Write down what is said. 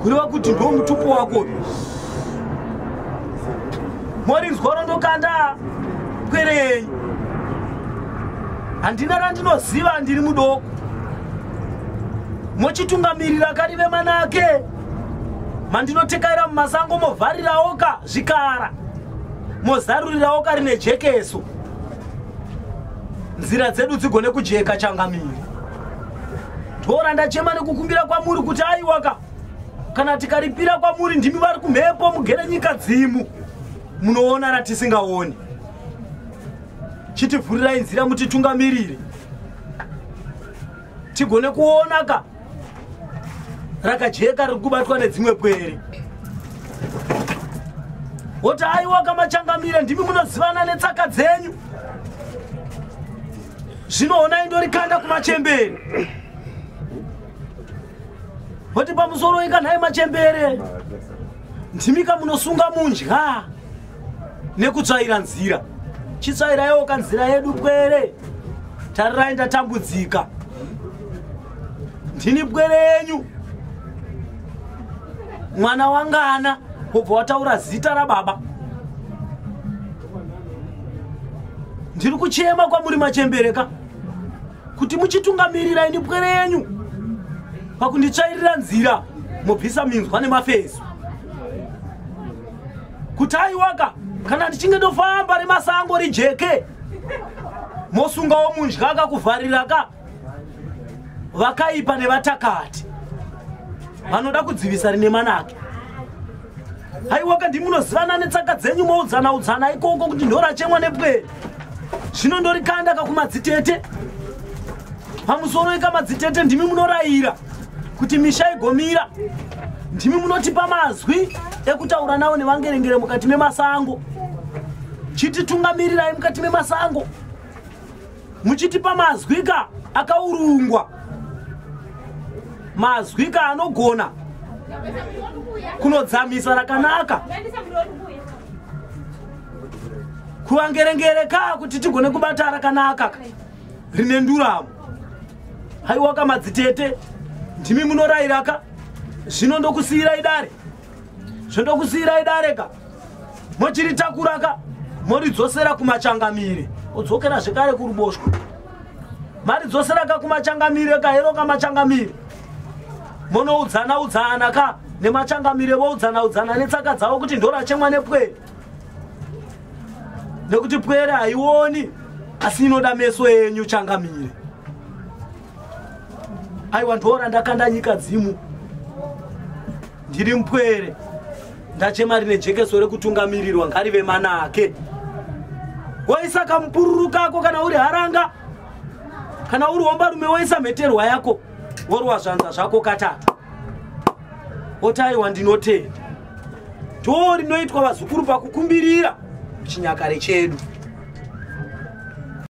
kureva kuti ndo mutupo wako morinzwa rondokanda pwerenyu handina randinoziva ndiri mudoko mochitungamirira karive manake mandinotekaira mumasango movharirawoka zvikara mozarurirawoka rine jekeso nzira dzedu dzigone kujeka changamiri ndora ndachema nekukumbira kwamuri kuti aiwaka kana tikaripira kwamuri ndimi vari kumhepo mugere nyika dzimu munoona ratisingaoni chitivhurirai nzira mutitungamirire tigone kuonaka rakajeka riri kubatwa nedzimwe pwere woti aiwaka machangamire ndimi munozivana netsaka dzenyu zvinoona indorikanda kumachembere woti pamusoro ikanhai machembere ndimika munosunga munja nekutsvaira nzira chitsvairaiwoka nzira yedu pwere tarirai ndatambudzika ndini pwere yenyu mwana wangana wobva wataura zita rababa ndiri kuchema kwamuri machembereka kuti muchitungamirira ini pwere yenyu pakunditsvairira nzira mobvisa minzwa nemafesu kuti aiwaka kana ndichinge ndofamba remasango rijeke mosungawo munja akakuvhariraka vakaipa nevatakati vanoda kudzivisa rine manake aiwaka ndimunozivana netsaka dzenyu moudzana ikoko kuti ndorachemwa nepwere zvino ndorikanda kakumadzitete pamusoro ikamadzitete ndimi munorayira kuti misha igomira ndimi munotipa mazwi ekutaura nawo nevangerengere mukati memasango chititungamirai mukati memasango muchitipa mazwika akaurungwa mazwika anogona kunodzamisa rakanaka kuvangerengere ka kuti tigone kubata rakanaka rine nduramo haiwaka madzitete ndimi munorayiraka zvino ndokusiyirai dare zvondokusiyirai dare ka mochiritakuraka moridzosera kumachangamire odzokera zvekare kuruboshwe maridzosera ka kumachangamire kahero kamachangamire monoudzana ka nemachangamire voudzana netsaka dzavo kuti ndorachemwa nepwere nekuti pwere haioni asi inoda meso yenyu changamire aiwa ndora ndakanda nyika dzimu ndiri mpwere ndachema rine jekeso rekutungamirirwa ngarive manake woisa kamupururu kako kana uri haranga kana uri wombarume woisa mheterwa yako worwa zvanza zvako katatu otaiwa ndinotenda ndo rinoitwa vazukuru pakukumbirira chinyakare chedu